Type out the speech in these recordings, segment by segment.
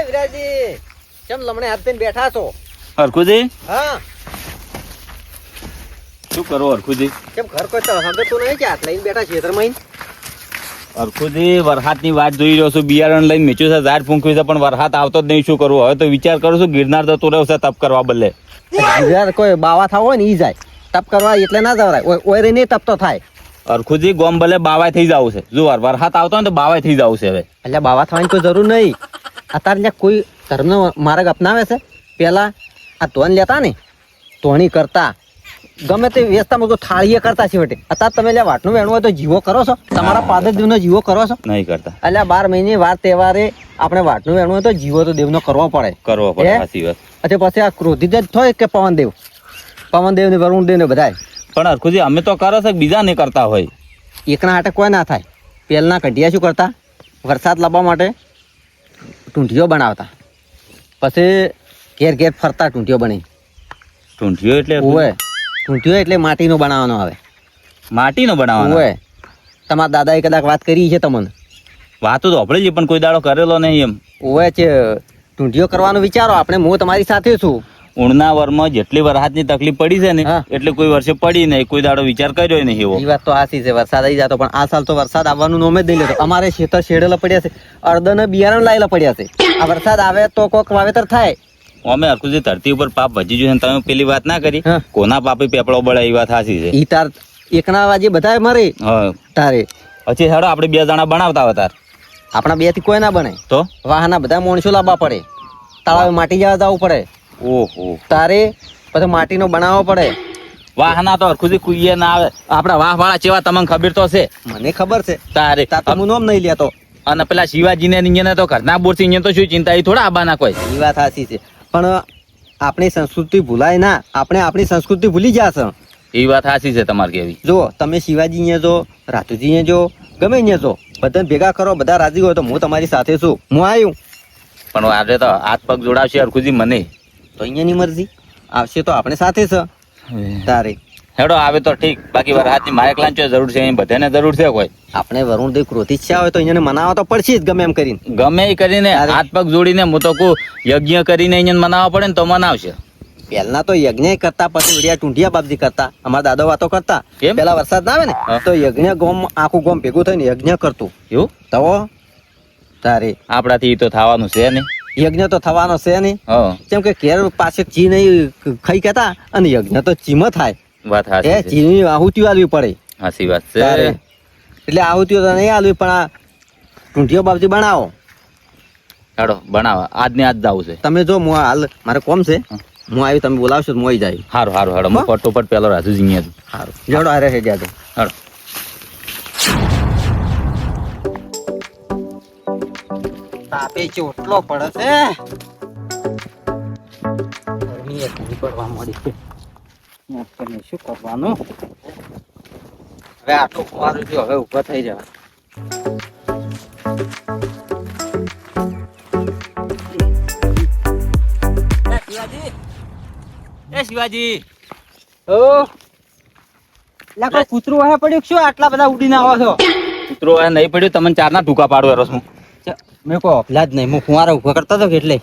વિરાજી કેમ લમણે હાથ થઈને બેઠા છો? હરખુજી હા શું કરો હરખુજી? કેમ ઘર કોઈ તો સાંભળતું નહીં કે હાથ લઈને બેઠા ખેતરમાં? હરખુજી વરસાદની વાત જોઈ રહ્યો છું. બિયારણ લઈને મીઠું છે, ઝાડ ફૂંક્યું છે, પણ વરસાદ આવતો જ નહીં. શું કરવું? હવે તો વિચાર કરું છું ગિરનાર જતો રહ્યો છે તપ કરવા બદલે. યાર કોઈ બાવા થાવ હોય ને ઈ જાય તપ કરવા, એટલે ના જવરાય. ઓય રે નહીં તપ તો થાય. હરખુજી ગોમ ભલે બાવાય થઈ જવું છે. જો વરસાદ આવતો ને તો બાવાય થઈ જવું છે હવે. એટલે બાવા થવાની કોઈ જરૂર નહીં. અત્યારે ત્યાં કોઈ ધર્મનો માર્ગ અપનાવે છે. પેલા આ ધોન લેતા ને ધોણી કરતા ગમે તે વ્યસ્તમાં થાળીએ કરતા છે વટે. અત્યારે તમે લે વાટનું વેણું હોય તો જીવો કરો છો? તમારા પાદર દેવનો જીવો કરો છો? નહીં કરતા. એટલે 12 મહિને વાર તહેવારે આપણે વાટનું વેણું હોય તો જીવો તો દેવનો કરવો પડે. કરવો પડે. સાચી વાત. અચ્છા પછી આ ક્રોધિત જ થાય કે પવનદેવ ને વરુણદેવ ને બધાય? પણ હરખુજી અમે તો કરો છે, બીજા નહીં કરતા હોય. એકના હાટે કોઈ ના થાય. પહેલના કઢિયા શું કરતા? વરસાદ લાવવા માટે ટૂંઢીઓ બનાવતા, પછી ઘેર ઘેર ફરતા ટૂંઢીઓ બની. ટૂંઢીઓ એટલે ઓવે ટૂંઢીઓ એટલે માટીનો બનાવવાનો આવે. માટીનો બનાવવાનો? ઓવે તમારા દાદાએ કદાચ વાત કરી છે તમને. વાતો તો આપણે જ પણ કોઈ દાડો કરેલો નહીં એમ. ઓવે છે ટૂંઢીઓ કરવાનું વિચારો. આપણે હું તમારી સાથે છું. ઉણના વરમાં જેટલી વરસાદની તકલીફ પડી છે ને હા. એટલે કોઈ વર્ષે પડી નહીં, કોઈ દાડો વિચાર કર્યો નહીં એવો. એ વાત તો સાચી છે. વરસાદ આવી જતો, પણ આ સાલ તો વરસાદ આવવાનું નોમે જ નહીં લેતો. અમારે ખેતર શેડેલા પડ્યા છે, અડદને બિયારણ લાયેલા પડ્યા છે. આ વરસાદ આવે તો કોક વાવેતર થાય. અમે હરખુજી ધરતી ઉપર પાપ ભજી જોયું. તમે પેલી વાત ના કરી, હા. કોના પાપે પેપડો બળે, એ વાત સાચી છે. ઈ તાર એકના વાજે બધા મરે હા. તારે. પછી હેડો આપણે 2 જણા બનાવતા હતા આપણા 2 થી કોઈ ના બને. તો વાહના બધા માણસો લાવવા પડે. તળાવે માટી જવા જવું પડે. ઓહો તારે પછી માટીનો બનાવવો પડે. વાહના તો હરખુજી કુઈએ ના આવે. આપડા વાહ વાળા ચેવા તમને ખબર તો છે. મને ખબર છે. તારે તાર તો હું નોમ નહીં લેતો. અને પેલા શિવાજી ને તો ઘરના બોરથી અહીંયા તો શું ચિંતા, એ થોડા આબાના કોઈ. એ વાત સાચી છે, પણ આપણી સંસ્કૃતિ ભૂલાય ના. આપણે આપણી સંસ્કૃતિ ભૂલી જશે. એ વાત સાચી છે તમારે કેવી. જો તમે શિવાજી અહીંયા જો, રાતુજી અહીંયા જો, ગમે અહીંયા જો, બધાને ભેગા કરો, બધા રાજી હોય તો હું તમારી સાથે છું. હું આવ્યું પણ આજે તો હાથ પગ જોડાવશે હરખુજી મને. તો અહીંયાની મરજી આવશે તો આપણે સાથે છે. તારે હેડો આવે તો ઠીક, બાકી વરસાદની મારે ક્લાંચો જરૂર છે, અહીં બધાને જરૂર છે. કોઈ આપણે વરુણદેવ ક્રોધિત છે હોય તો અહીંયા મનાવવા તો પડશે જ, ગમે એમ કરીને. ગમે એ કરીને હાથ પગ જોડીને હું તો કહું યજ્ઞ કરીને અહીંયા મનાવવા પડે ને તો મનાવશે. પહેલા તો યજ્ઞ કરતા, પછી વિડિયા ટૂંઢિયા બાપજી કરતા. અમારા દાદા વાતો કરતા. કેમ? પેલા વરસાદ ના આવે ને તો યજ્ઞ ગોમ આખું ગોમ ભેગું થઈને યજ્ઞ કરતું. એવું તો તારે આપણાથી તો થવાનું છે ને. યજ્ઞ તો થવાનો છે ને. હા કેમ કે ઘેર પાસે ચી નહીં ખાઈ કેતા, અને યજ્ઞ તો ચીમ થાય. વાત એ સાચી છે. ચીની આહુતિઓ આલવી પડે. સાચી વાત તારે છે. એટલે આહુતિઓ તો નહીં આલવી, પણ આ ટૂંઢિયો બાપજી બનાવો. હેડો બનાવો, આજ ને આજ જવું છે. તમે જો હું હાલ મારે કોમ છે, હું આવી, તમે બોલાવશો તો હું આવી જાય. સારું સારું હેડો, હું ફટોફટ પેલો રાજુજી અહીંયા છું. સારું જોડો હારે છે જાજો. હેડો. તાપે ચોટલો પડે છે. ગરમી એટલી પડવા મળી છે. શું કરવાનું હવે? આટલું ફુવારું થયું, હવે ઉભા થઈ જવા. એ શિવાજી કોઈ કૂતરું વાહે પડ્યું શું? આટલા બધા ઉડીને આવો છો? કૂતરો આ નહીં પડ્યો, તમને 4 ટૂંકા પાડો રસ હું. મેં કહો પેલા જ નહીં, હું ફુવારા ઉભા કરતા હતો કે એટલે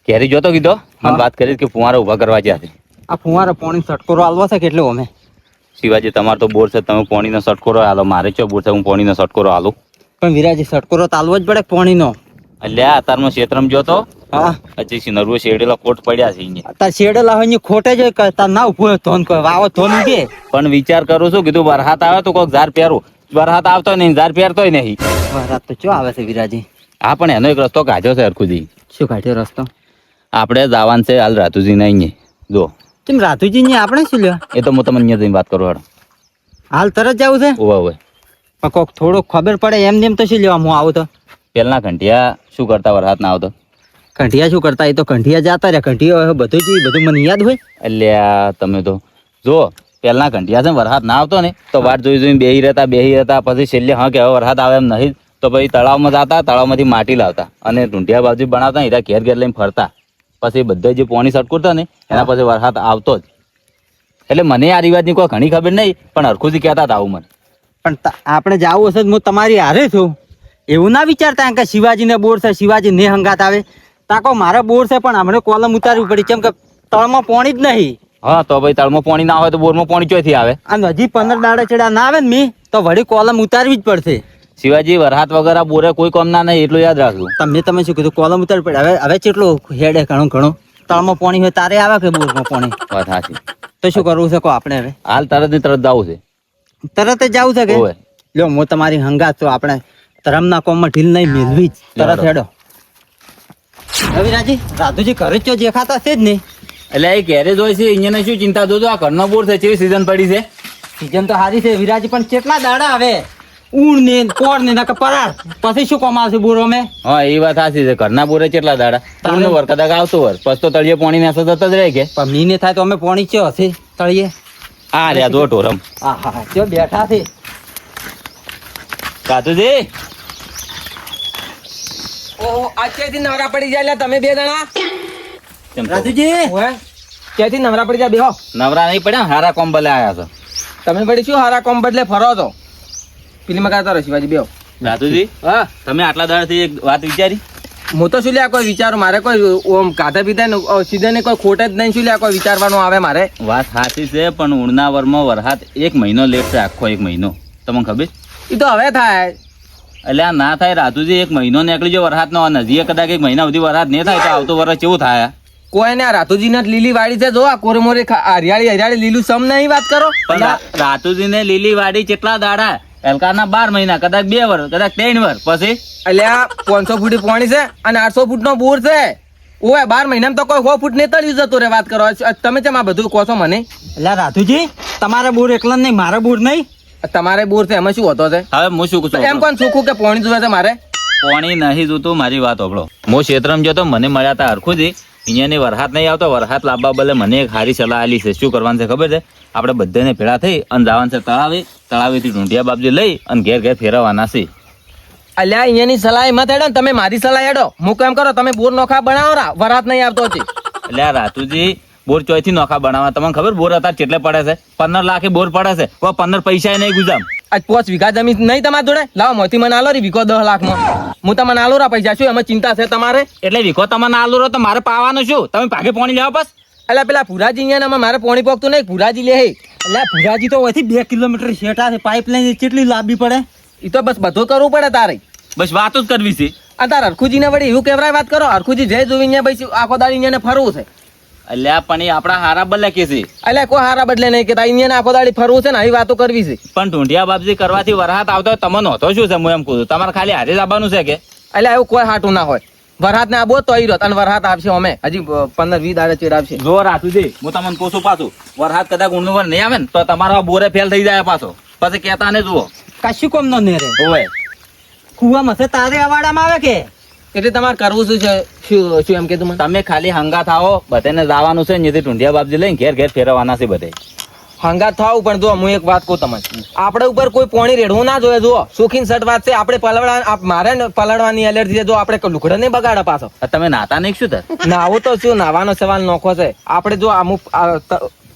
ઘેરી જોતો કીધો મને વાત કરી કે ફુવારા ઉભા કરવા જ્યાં છે. આ ફુવારા પાણી સટકોરો આલવા છે કે એટલે અમે. શિવાજી તમારે તો બોર છે, તમે પાણીનો સટકોરો આલો. મારે ચો બોર છે, હું પાણીનો સટકોરો આલું. પણ વિરાજી સટકોરો તો આલવો જ પડે પાણીનો. અલ્યા અત્યારમાં ક્ષેત્રમાં જોતો હા હજી નરવો શેડેલા કોટ પડ્યા છે અહીંયા. તાર શેડેલા હોય ખોટે જ તાર ના ઉભો ધોન કોઈ વાવો ધોન ઉગે. પણ વિચાર કરું છું કીધું વરસાદ આવે તો કોઈક ઝાર પહેરું. વરસાદ આવતો નહીં, ઝાર પહેરતોય નહીં. વરસાદ તો ચો આવે છે વિરાજી. હા પણ એનો એક રસ્તો કાઢ્યો છે હરખુજી. શું કાઢ્યો રસ્તો? આપણે જવાનું છે હાલ રાતુજી ને અહીંયા. જો કેમ રાતુજી ને આપણે શું લ્યો? એ તો હું તમને અહીંયા જઈને વાત કરું. હેડો હાલ તરત જવું છે? ઓવે ઓવે. પણ કોક થોડું ખબર પડે એમ નેમ તો શું લેવા હું આવું તો? પેલના ઘંટિયા શું કરતા વરસાદ ના આવતો? કંઠિયા શું કરતા? એ તો કંઠિયા જતા રહ્યા. કંઠિયા બધું જ બધું મને યાદ હોય. અલ્યા તમે તો જો પેલના ઘંટિયા છે ને વરસાદ ના આવતો ને તો વાટ જોઈ જોઈને બેહી રહેતા. પછી છેલ્લે હા કે હવે વરસાદ આવે એમ નહીં તો પછી તળાવમાં જતા, તળાવમાંથી માટી લાવતા અને ઢૂંઢિયા બાજુ બનાવતા, એના ઘેર ઘેર લઈને ફરતા. પછી બધા જે પાણી સટકુરતા ને એના પછી વરસાદ આવતો જ. એટલે મને આ રિવાજની કોઈ ઘણી ખબર નહીં, પણ હરખુજી કહેતા હતા આવું મને. પણ આપણે જાવું હશે હું તમારી હારે છું એવું ના વિચારતા કે શિવાજી ને બોર છે, શિવાજી ને હંગાત આવે. તાકો મારે બોર છે પણ હમણાં કોલમ ઉતારવી પડી કેમ કે તળમાં પાણી જ નહીં. હા તો ભાઈ તળમાં પાણી ના હોય તો બોરમાં પાણી ચોથી આવે. અને હજી 15 દાડા ચડા ના આવે ને મી તો વળી કોલમ ઉતારવી જ પડશે. શિવાજી વરસાદ વગર આ બોરે કોઈ કામ ના નહીં એટલું યાદ રાખજો. તમે શું કીધું કોલમ ઉતારવી પડે. હવે કેટલું હેડે ઘણું તળમાં પાણી હોય તારે આવે કે બોરમાં પાણી? વાત સાચી. તો શું કરવું છે કહો આપણે હવે? હાલ તરત ને તરત જવું છે. તરત જ જવું છે કે? ઓય લ્યો હું તમારી હંગાત તો આપણે ધરમના કોમમાં ઢીલ નહીં મેળવી જ તરત હેડો. રવિરાજી રાધુજી ઘરે જ દેખાતા છે જ નહીં. એટલે એ ગેરેજ હોય છે અહીંયા શું ચિંતા જોજો આ ઘરનો બોર છે કેવી સીઝન પડી છે. સીઝન તો સારી છે વિરાજી પણ કેટલા દાડા આવે ઊણ ને કોર ને નકર પરાર પછી શું કોમ આવશે બોરો મેં? હા એ વાત સાચી છે ઘરના બોરે કેટલા દાડા પૂર્ણ વર કદાચ આવતો વર પછી તો તળિયે પાણી ને સતત જ રહે કે પણ મીને થાય તો અમે પાણી ચો હશે તળીએ. આ રહ્યા જો ટોરમ હા હા ચો બેઠા છે. કાતુજી ઓહો આજથી નવરા પડી જાય એટલે તમે બે જણા કેમ છો? રાધુજી ઓય ક્યાંથી નવરા પડી જાય બેહો. નવરા નહીં પડ્યા હારા કોમ્બલે આયા છો. તમે પડી શું હારા કોમ બદલે ફરો છો પેલી મગાતા રહો શિવાજી બેહો. દાદુજી હા તમે આટલા દાડાથી એક વાત વિચારી? હું તો શું લ્યા કોઈ વિચારું મારે કોઈ ઓમ કાધા પીધા સીધે કોઈ ખોટ જ નહીં શું લ્યા કોઈ વિચારવાનું આવે મારે. વાત સાચી છે પણ ઉણના વરમાં વરસાદ 1 મહિનો લેટ છે આખો 1 મહિનો તમને ખબર? એ તો હવે થાય. એટલે આ ના થાય રાધુજી 1 મહિનો નીકળી જો વરસાદ નો નજીએ કદાચ 1 મહિના સુધી વરસાદ નહીં થાય તો આવતો વરસ કેવું થાય? કોઈ ને રાતુજી ને લીલી વાડી છે જો આ કોરે મોરે હરિયાળી લીલું સમ નહીં વાત કરો. પણ રાતુજી ને લીલી વાડી કેટલા દાડા હલકાના 12 મહિના કદાચ 2 વર્ષ કદાચ 3 વર્ષ પછી એટલે આ 500 ફૂટ પાણી છે અને 800 ફૂટ નો બોર છે. ઓય 12 મહિનામાં તો કોઈ 100 ફૂટ ને તળ્યું જતું રે વાત કરો. તમે કેમ આ બધું કહો છો મને? એટલે રાધુજી તમારે બોર એકલા નહીં મારે બોર નહીં. તમારે બોર છે એમાં શું હોતો છે? હવે હું શું કહું એમ કોણ સુખું કે પાણી જોવે છે મારે? પાણી નહીં જોતું મારી વાત સાંભળો. હું ક્ષેત્રમાં જતો મને મળ્યા હતા હરખુજી અહીંયાની વરસાદ નહીં આવતો વરસાદ લાવવા બદલે મને એક સારી સલાહ આલી છે. શું કરવાનું છે ખબર છે? આપણે બધાને ભેળા થઈ અને જવાનું છે તળાવેથી ઢૂંઢિયા બાપજી લઈ અને ઘેર ઘેર ફેરવવાના છે. અલ્યા અહીંયાની સલાહ એમાં હેડો ને તમે મારી સલાહ હેડો. હું કેમ કરો તમે બોર નોખા બનાવો રા વરસાદ નહીં આવતો છે. એટલે આ રાતુજી બોર ચોયથી નોખા બનાવવા તમને ખબર બોર અત્યારે કેટલે પડે છે? 15 લાખે બોર પડે છે. 15 પૈસા નહીં ગુજામ. આજ 5 વીઘા જમીન નહીં તમારી જોડે? લાવો મોથી મને આલો રી વીઘો 10 લાખમાં. હું તમને આલો રા પૈસા. શું એમાં ચિંતા છે તમારે? એટલે વીખો તમને આલુ રહો તો મારે પાવાનું શું? તમે ભાગે પાણી લેવા બસ. એટલે પેલા ભુરાજી અહીંયા મારે પાણી પોકતું નહીં ભુરાજી લે. એટલે ભુરાજી તો અહીંથી 2 કિલોમીટર શેટા છે પાઇપલાઇન કેટલી લાંબી પડે. એ તો બસ બધું કરવું પડે તારે. બસ વાતો જ કરવી છે. આ તાર હરખુજી ને વળી એવું કેવરાય વાત કરો. હરખુજી જય જોઈ અહીંયા ભાઈ આખો દાડી અહીંયા ફરવું છે. અલ્યા પણ એ આપણા હારા બદલે કે છે. એટલે કોઈ હારા બદલે નહીં કે અહીંયા આખો દાડી ફરવું છે ને આવી વાતો કરવી છે. પણ ઢૂંઢિયા બાપજી કરવાથી વરસાદ આવતો હોય તમને હોતો શું છે? હું એમ કહું તમારે ખાલી હારે જ આવવાનું છે કે? એટલે એવું કોઈ હાટું ના હોય. વરસાદ ને આબો તો આવી રહ્યો અને વરસાદ આવશે અમે હજી 15-20 દાડા ચેડ આવશે. જો રાતુજી હું તમને કહું છું પાછું વરસાદ કદાચ ઊંડું વર નહીં આવે ને તો તમારો બોરે ફેલ થઈ જાય પાછો. પછી કહેતા ને જુઓ કશું કોમ નો ને રે હોય કુવામાં છે તારે અવાડામાં આવે કે એટલે તમારે કરવું શું છે? શું એમ કીધું મને? તમે ખાલી હંગાત આવો બધાને જવાનું છે ને ઢૂંઢિયા બાપજી લઈને ઘેર ઘેર ફેરવવાના છે બધે. હંગાત થાવું પણ જો હું એક વાત કહું તમને આપણે ઉપર કોઈ પાણી રેડવું ના જોઈએ. જુઓ સુખીન સટ વાત છે. આપણે પલળવા મારે ને પલળવાની એલર્જી છે. જો આપણે લુગડા નહીં બગાડે પાછો. તમે નાતા નહીં શું થાય? નાવું તો શું નાવાનો સવાલ નોખો છે. આપણે જો અમુક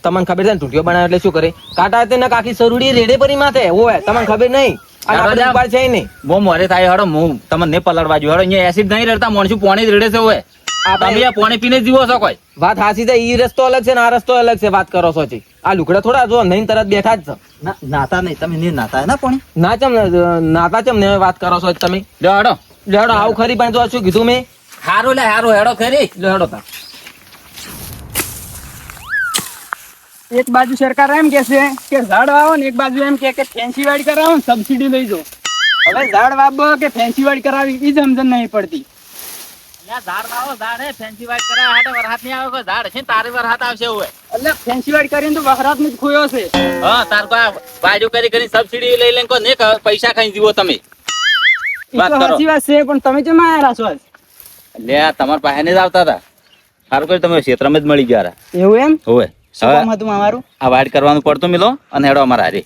તમને ખબર છે ને ઢૂંઢિયો બનાવે એટલે શું કરે કાંટા તે આખી સરુડી રેડે પરી માથે હોય તમને ખબર નહીં. અને આપણે ઉપર છે નહીં બહુ મોરે થાય હડો હું તમને પલળવા જો હડો અહીંયા એસિડ નહીં રેડતા મોણસું પાણી જ રેડે છે હોય. તમે આ પાણી પીને જીવો છો કોઈ? વાત હાસી છે. ઈ રસ્તો અલગ છે ને આ રસ્તો અલગ છે. વાત કરો છો જી આ લુગડા થોડા જો નહીં તરત બેઠા જ છે. નાતા નહીં તમે નહીં નાતા ના પણ ના ચમ નાતા ચમ ને વાત કરો છો તમે? લ્યો હડો લેડો આવું ખરી પણ જો શું કીધું મેં? હારું લે હારું હેડો ખરી લેડો તા એક બાજુ સરકાર એમ કે છે કે ઝાડ વાવો ને એક બાજુ એમ કે ફેન્સી વાડી કરાવો ને સબસિડી લઈ જાઓ. હવે ઝાડ વાવો કે ફેન્સી વાડી કરાવી એ જ સમજણ નહીં પડતી. ઝાડ લાવો ઝાડ ફેન્સી વાઇટ કરાવે હાટે વરસાદ નહીં આવે ઝાડ છે તારે વરસાદ આવશે હોય. એટલે ફેન્સી વાડી કરીને તો વખરાત જ ખોયો છે. હા તાર કોઈ વાયદો કરી સબસિડી લઈ લઈને કોઈ ને પૈસા ખાઈ જીવો તમે. એ વાત તો કરો. સાચી વાત છે પણ તમે કેમ આયા છો આજ? લે તમારા પાસે જ આવતા હતા. સારું કરી તમે ક્ષેત્રમાં જ મળી ગયા. એવું એમ હોય શું કામ હતું અમારું? આ વાઇટ કરવાનું પડતું મિલો અને હેડો અમારા હારે.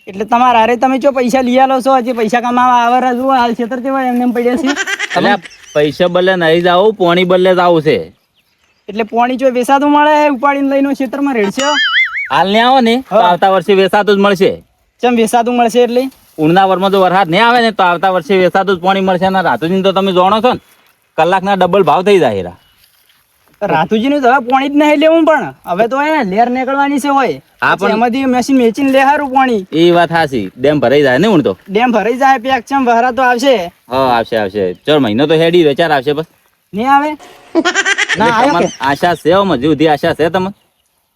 એટલે તમારા હારે તમે જો પૈસા લઈ આલો છો હજી પૈસા કમાવા આવે જુઓ હાલ છેતર જેવા એમને એમ પડ્યા છે. એટલે પૈસા બદલે નહીં જાવ પોણી બદલે જ આવું છે. એટલે પોણી જો વેસાતું મળે ઉપાડીને લઈને ખેતરમાં રેડશે. હાલ ને આવો ને તો આવતા વર્ષે વેસાતું જ મળશે. ચમ વેસાતું મળશે એટલે ઉણના વરમાં જો વરસાદ નહીં આવે ને તો આવતા વર્ષે વેસાતું જ પાણી મળશે. અને રાતુજી તો તમે જાણો છો ને કલાકના ડબલ ભાવ થઈ જાય હેરા. રાતુજી નું તો હવે પાણી જ નહીં લેવું પણ હવે તો એ લેર નીકળવાની છે હોય હા, પણ- એમાંથી મેચીન વેચીને લે હારું પાણી એ વાત હાસી, ડેમ ભરાઈ જાય ને હું તો. ડેમ ભરાઈ જાય પેક ચમ વહરા તો આવશે હા આવશે. ચાલ મહિનો તો હેડી વેચાર આવશે બસ. નહીં આવે ના આવ્યો તમને કે આશા છે હજી સુધી આશા છે તમને?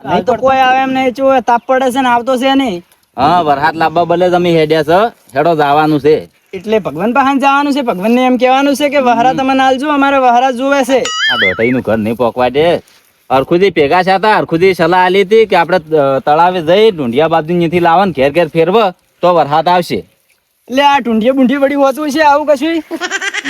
નહીં તો કોઈ આવે એમ નહીં જો તાપ પડે છે ને આવતો છે નહીં હા વરસાદ લાવવા બદલે તમે હેડ્યા છો, હેડો જવાનું છે. એટલે ભગવાન પાસે જવાનું છે ભગવાન ને એમ કહેવાનું છે કે વહરા તમે નાલજો અમારે વહરા જોવે છે આ દોઢાઈનું ઘર નહીં પોકવા દે. અરખુજી ભેગા છે હતા, અરખુજી સલાહ આલી હતી કે આપણે તળાવે જઈ ઢુંઢિયા બાજુ અહીંયાથી લાવવાનું, ઘેર ઘેર ફેરવ તો વરસાદ આવશે. એટલે આ ઢૂંઢીએ બુંઢી વળી હોતું છે આવું કશું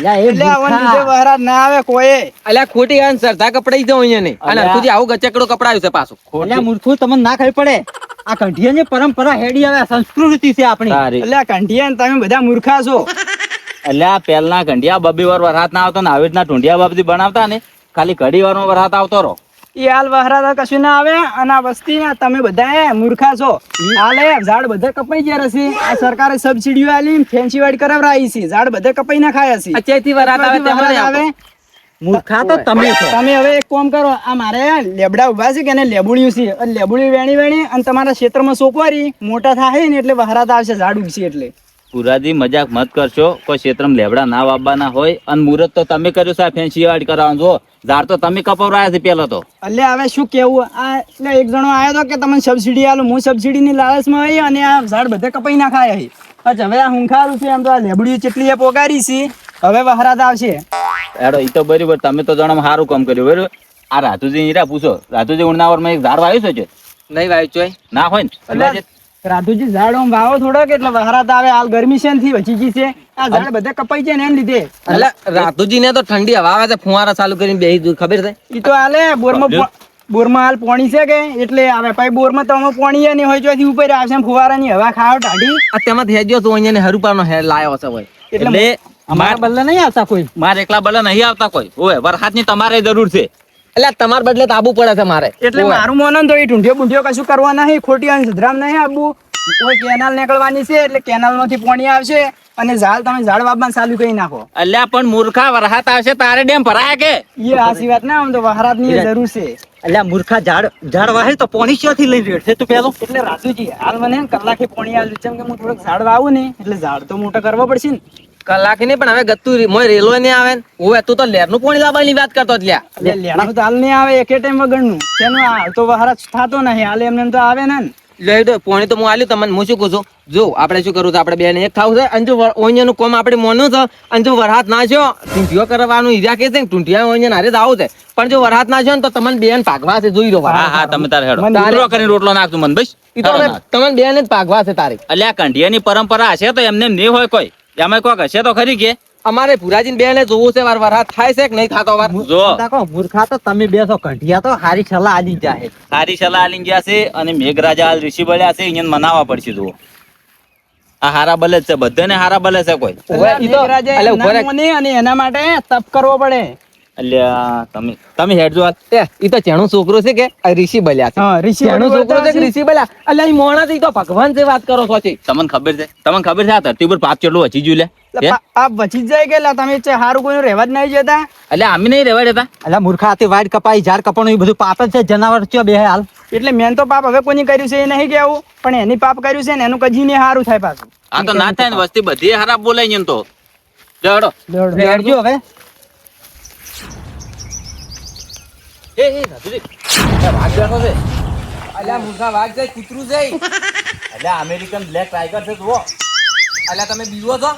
લ્યા, એ એટલે આવવાનું મૂર્ખા. લીધે વહરા ના આવે કોઈ અલ્યા ખોટી આ સરતા કપડાઈ જાવ અહીંયા નહીં અને અલ્યા. હરખુજી આવું ગચકડું કપડાયું છે પાછું. અલ્યા મૂર્ખું તમને ના ખબર પડે આ કંઠિયાની પરંપરા હેડી આવે સંસ્કૃતિ છે આપણી તારી. એટલે આ કંઠિયા ને તમે બધા મૂર્ખા છો એટલે આ પહેલા ઘંટિયા બબી વાર વરસાદ ના આવતો ને આવી રીતના ઢુંઢિયા બાબતી બનાવતા ને ખાલી ઘડી વારમાં વરસાદ આવતો રહો. એ હાલ વહરા તો કશું ના આવે અને આ વસ્તી ના તમે બધા મૂર્ખા છો હાલ એ ઝાડ બધા કપાઈ ગયા છે આ સરકારે સબસિડીઓ આલી ફેન્સી વાડી કરાવરાઈ છે ઝાડ બધા કપાઈ ના ખાયા છે અત્યારથી વરાત આવે તેમાં વરસાદ નહીં આવે આવતો. મૂર્ખા તો તમે છો તમે હવે એક કામ કરો આ મારે લેબડા ઉભા છે કે એને લેબુડિયું છે અને લેબુડી વેણી વેણી અને તમારા ક્ષેત્રમાં સોપવારી મોટા થાય ને એટલે વહરાત આવશે ઝાડ ઉગશે એટલે પુરાજી મજાક મત કરશો, કોઈ ક્ષેત્રમાં લેબડા ના વાવવાના હોય. અને મુહૂર્ત તો તમે કર્યું છે, ફેન્સી વાડ કરાવવાનું છો, ઝાડ તો તમે કપાવરાયા છે પેલો તો. એટલે હવે શું કેવું આ એટલે એક જણો આવ્યો હતો કે તમને સબસિડી આલું હું સબસિડીની લાલચમાં આવી અને આ ઝાડ બધા કપાઈ નાખાયા છે અચ્છા હવે આ હુંખારું છે એમ તો આ લેબડી ચેટલી એ પોગારી છે હવે વહરાત આવશે હેડો ઈ તો બરાબર, તમે તો જણા સારું કામ કર્યું બરાબર. આ રાતુજી હીરા પૂછો, રાતુજી ઉણનાવરમાં એક ઝાડ વાવ્યું છે નહીં વાય ચોય ના હોય ને? એટલે રાધુજી ઝાડ આમ વાવો થોડોક એટલે વહરાત આવે હાલ ગરમી છે ને થી વચી ગઈ છે આ ઝાડ બધા કપાઈ છે ને એમ લીધે એટલે રાતુજી ને તો ઠંડી હવા આવે છે ફુવારા ચાલુ કરીને બેહી દઉં, ખબર છે? ઈ તો હાલે બોરમાં હાલ પાણી છે કે એટલે આવે પછી બોરમાં તો અમે પાણી નહીં હોય ચોથી ઉપર આવશે એમ ફુવારાની હવા ખાવ ટાઢી આ તેમાં થઈ ગયો તો અહીંયા હરુપાનો હેર લાયો છે હોય એટલે અમારા બદલે નહીં આવતા કોઈ મારે એકલા બલે નહીં આવતા કોઈ. ઓય વરસાદની તમારે જરૂર છે. એટલે તમારા બદલે તો આબુ પડે છે મારે. એટલે ઓય. મારું મોનન તો એ ઢૂંઢિયો બુંઢિયો કશું કરવા નહીં ખોટી અંધધ્રામ નહીં આબુ કોઈ કેનાલ નીકળવાની છે એટલે કેનાલ માંથી પાણી આવશે અને ઝાડ તમે ઝાડ વાવવાનું ચાલુ કરી નાખો અલ્યા પણ મૂર્ખા વરસાદ આવશે તારે ડેમ ભરાય કે? એ હાસી વાત ના આમ તો વહરાત ની જરૂર છે અલ્યા મૂર્ખા ઝાડ વાહે તો પોણી ક્યાંથી લઈ રેડશે તું પેલો એટલે રાજુજી હાલ મને કલાકે પાણી આલ્યું છે કે હું થોડુંક ઝાડ વાવું ને એટલે ઝાડ તો મોટા કરવા પડશે ને કલાક નહીં પણ હવે ગત્તુ મોય રેલો નહીં આવે ને. ઓય તું તો લેરનું પાણી લાવવાની વાત કરતો જ લ્યા. એટલે લેવાનું તો હાલ નહીં આવે એકે ટાઈમ વગરનું તેનું હાલ તો વહરાત થતો નહીં હાલ એમને એમ તો આવે ને લઈ દો પાણી તો હું આલ્યું તમને. હું શું કહું છું, જો આપણે શું કરવું છે, આપણે બે ને એક થાવું છે અને જો ઓઈયાનું કોમ આપણે મોનું છે અને જો વરસાદ ના થયો ટૂંટિયો કરવાનું ઈજા કે છે ને ટૂંટિયા ઓઈયા હારે જ આવું છે પણ જો વરસાદ ના થયો ને તો તમને બેન ભાગવા છે જોઈ લો હા હા તમે તારે હેડો મને રોટલો કરીને રોટલો નાખતું મને બસ. ઈ તો હવે તમને બેન જ ભાગવા છે તારી. અલ્યા કંઢિયાની પરંપરા હશે તો એમને નહીં હોય કોઈ, એમાં કોઈક હશે તો ખરી કે? અમારે પુરાજીને બેન જોવું છે વાર વરસાદ થાય છે કે નહીં થતો વાર. જો તાકો મૂર્ખા તો તમે બેસો કંઠિયા તો હારી સલાહ આલી જાય સારી સલાહ આલી ગયા છે અને મેઘરાજા હાલ ઋષિ બળ્યા છે, અહીંયા મનાવવા પડશે. જુઓ આ હારા બલે જ છે, બધાને હારા બલે છે કોઈ. ઓય, ઈ તો મેઘરાજાએ અલે ઉભો ના રે. મોને અને એના માટે તપ કરવો પડે અલ્યા તમે હેડજો હાલ. ઈ તો ચેણું છોકરો છે કે આ ઋષિ બલ્યા છે. હા ઋષિ ચેણું છોકરો છે કે બળ્યા ઋષિ બલ્યા? અલ્યા ઈ મોણા છે, ઈ તો ભગવાન જે વાત કરો છો છે. તમને ખબર છે આ ધરતી ઉપર પાપ કેટલું વચી ગયું લે? હે? આપ બચી જ જાય કે તમે હારું કોઈ રહેવા જ નહીં જતા અલ્યા અમે નહીં રહેવા દેતા. અલ્યા મૂર્ખા હાથે વાડ કપાઈ ઝાડ કપાણું એ બધું પાપ જ છે જનાવર ચો બે હાલ એટલે મેન તો પાપ હવે કોની કર્યું છે એ નહીં કેવું પણ એની પાપ કર્યું છે ને એનું કજી ને સારું થાય પાછું આ તો ના થાય ને, વસ્તી બધી ખરાબ બોલાય ને તો. જો હેડો. રેડજો હવે એ રાતુજી, આ વાઘ બેઠો છે. અલ્યા મૂર્ખા વાઘ છે, કૂતરું છે. અલ્યા અમેરિકન બ્લેક ટાઈગર છે. જુઓ અલ્યા તમે બીવો છો?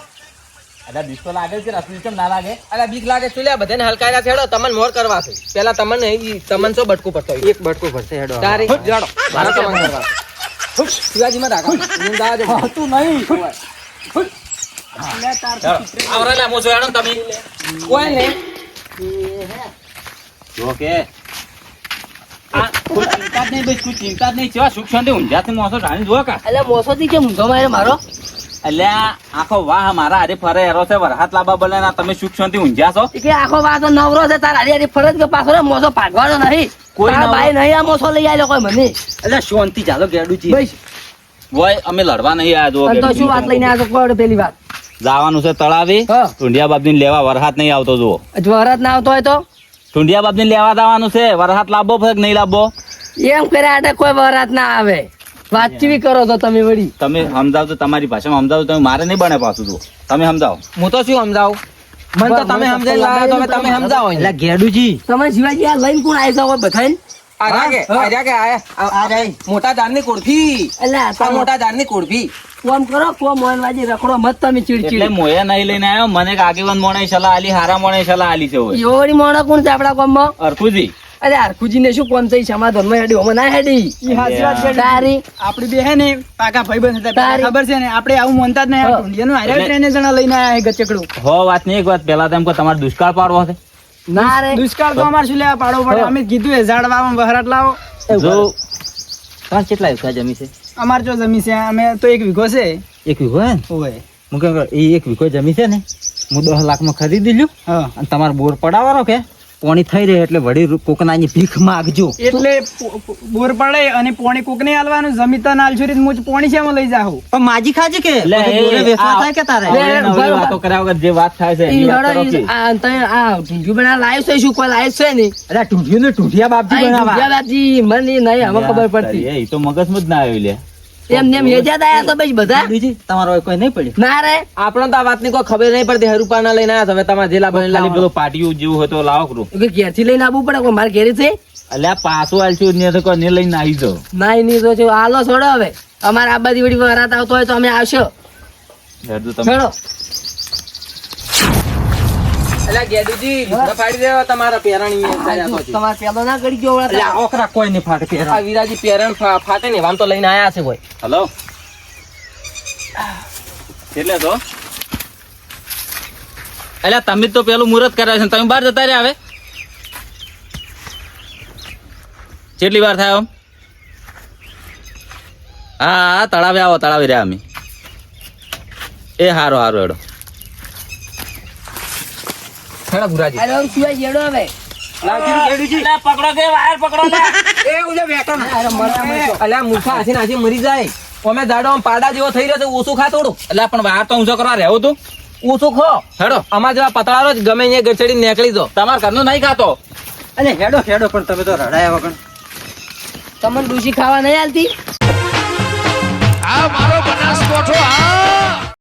અલ્યા બીક તો લાગે છે, રાતુજી કેમ ના લાગે? અલ્યા બીક લાગે છે લ્યા, બધાને હલકાયા છેડો તમને મોર કરવા છે. પેલા તમને તમને શું બટકું પડતો હોય? એક બટકું ભરશે હેડો તારી જાડો મારા તમને કરવા. શિવાજીમાં રાખો ઊંઘ આવે છે. હતું નહીં આવરા લે મોસો હેડો ને તમે. કોઈ નહીં. જો કે આ કોઈ ચિંતા જ નહીં, બસ કોઈ ચિંતા જ નહીં. કેવા સુખ શાંતિ ઊંઝાથી મોસો ઢાળી જુઓ કા. એટલે મોસોથી કેમ ઊંઘો મારે મારો અલ્યા આખો વાહ મારા હારે ફરે એરો છે, વરહાત લાંબા બોલે ના તમે સુખ શાંતિ ઊંઝા છો. કે આખો વાતો નવરો છે તાર હારી ફરજ કે પાછો રે મોસો ભાગવાનો નહીં કોઈ તારા નવરો- બાઈ નહીં આ મોસો લઈ આલ્યો કોઈ મને અલ્યા શાંતિ ચાલો ગેડુજી બસ વય અમે લડવા નહીં આયા. જો અને તો શું વાત લઈને આવ્યો કોઈ પેલી વાત જવાનું છે તળાવે હા. ઢુંડિયા બાપજીને લેવા વરસાદ નહીં આવતો જુઓ વરસાદ ના આવતો હોય તો ઢુંડિયા બાપજીને લેવા જવાનું છે વરસાદ લાવવો છે કે નહીં લાવવો એમ કર્યા આટે કોઈ વરસાદ ના આવે વાતચીત કરો તો તમે વળી તમે સમજાવ તો તમારી ભાષામાં સમજાવો તમે મારે નહીં બને પાછું જુઓ તમે સમજાવો હું તો શું સમજાવું મને તો તમે સમજાઈ લાયા તો હવે તમે સમજાવો એટલે ગેડુજી તમે શિવાજી આ લઈને કોણ આવી જાવ બધાને મોટા ઝાડની કોરફી એટલે આ મોટા ઝાડની કોરફી કોમ કરો કોમ મોહનવાજી રખડો મત તમે એટલે ચીડચીડ મોયા નહીં લઈને આવ્યો મને એક આગેવાન મોણે સલાહ આલી હારા મોણે સલાહ આલી છે હવે યોરી મોણો કોણ છે આપડા કોમમાં અરખુજી અરે હરખુજી ને શું કોમ થઈ સમાધાન માં હેડી ઓમાં ના હેડી ઈ હાચી વાત છે. તારી આપડી બે હે ને પાકા ભાઈબંધ હતા પેલા તારી. ખબર છે ને આપણે આવું માનતા જ નહીં આ ઢુંડિયાનું હારે એટલે- ટ્રેને જણા લઈને આયા હે ગચકડું હો વાત નહીં એક વાત પેલા તેમ કહો તમારે દુષ્કાળ પાડવો છે ના રે દુષ્કાળ તો અમારે શું લેવા પાડવો પડે અમે કીધું એ ઝાડ વાવો વહરાટ લાવો જો તમારે કેટલા વીઘા જમી છે અમાર જો જમી છે અમે તો 1 વીઘો છે એક વીઘો હે ને ઓય હું કેમ એ એક વીઘો જમી છે ને હું 10 લાખમાં ખરીદી લ્યું હા અને તમારે બોર પડાવવાનો કે પોણી થઈ રહે એટલે વળી કોકનાની ભીખ માગજો એટલે બોર પડે અને પોણી કોક ને આલવાનું જમીતા નાલ છોરી મુજ પોણી છે લઈ જાહું પણ માજી ખાજે કે એટલે પછી બોરે એ વેચવા આ- થાય કે તારે લે, હવે નવી બરોબર. વાતો કર્યા વગર જે વાત થાય છે ઈ એની વાત હળો કરો ઈ કે. આ તઈ આ ઢૂંઢ્યું બના લાયો છે શું કોઈ લાયો છે નહીં એટલે ઢૂંઢિયું ને ઢૂંઢિયા બાપજી આ બનાવવા ઢૂંઢિયાબાજી મને નહીં હવે ખબર પડતી એ તો મગજમાં જ ના આવ્યું લે એમ નેમ હેજાત આયા તો ભાઈ બધા બીજી તમારો કોઈ નહીં પડ્યું ના રે આપણને તો આ વાતની કોઈ ખબર નહીં પડતી હરુપાના લઈને આવ્યા તો હવે તમારે જેલા બને ખાલી પેલું પાટિયું જેવું હોય તો લાવો કરું કે ઘેરથી લઈને આવવું પડે કોઈ મારે ઘેરે છે અલ્યા પાછું આલશું ને તો કોઈ લઈને આવી જાઓ ના ની તો છે હાલો છોડો હવે અમારે આ બધી વળી વરાત આવતો હોય તો અમે આવશો હેડજો તમે છોડો એટલે ગેડુજી લુગડા ફાડી દેવા તમારા પેરાણી તમારે પેલો ના કરી ગયો એટલે આ ઓકરા કોઈ નહીં ફાટે પહેરા આ વિરાજી પેરણ ફાટે ને વામ તો લઈને આયા છે કોઈ હલો એટલે તો અલ્યા તમે જ તો પેલું મુહૂર્ત કરાવે છે ને તમે બહાર જતા રહ્યા હવે કેટલી વાર થાય આમ હા હા તળાવે આવો તળાવે રહ્યા અમે એ હારો હારો હેડો હેડો ગુરાજી અરે હું સુવાઈ જેડો હવે પકડો કે વાયર પકડો ને એ ઉજે બેઠો ને અરે મરવા મળશો. અલ્યા મૂર્ખા હાથી નાસી મરી જાય અમે દાડો આમ પાડા જેવો થઈ રહ્યો છે ઓછું ખા થોડું એટલે પણ વાયર તો ઊંચો કરવા રહેવું તું ઓછું ખો હેડો અમાર જેવા પતળારો જ ગમે અહીંયા ગચડી નીકળી દો તમારા ઘરનું નહીં ખાતો અને હેડો હેડો પણ તમે તો રડાયા વગર તમને ડૂસી ખાવા નહીં આલતી આ મારો બનાસકોઠો આ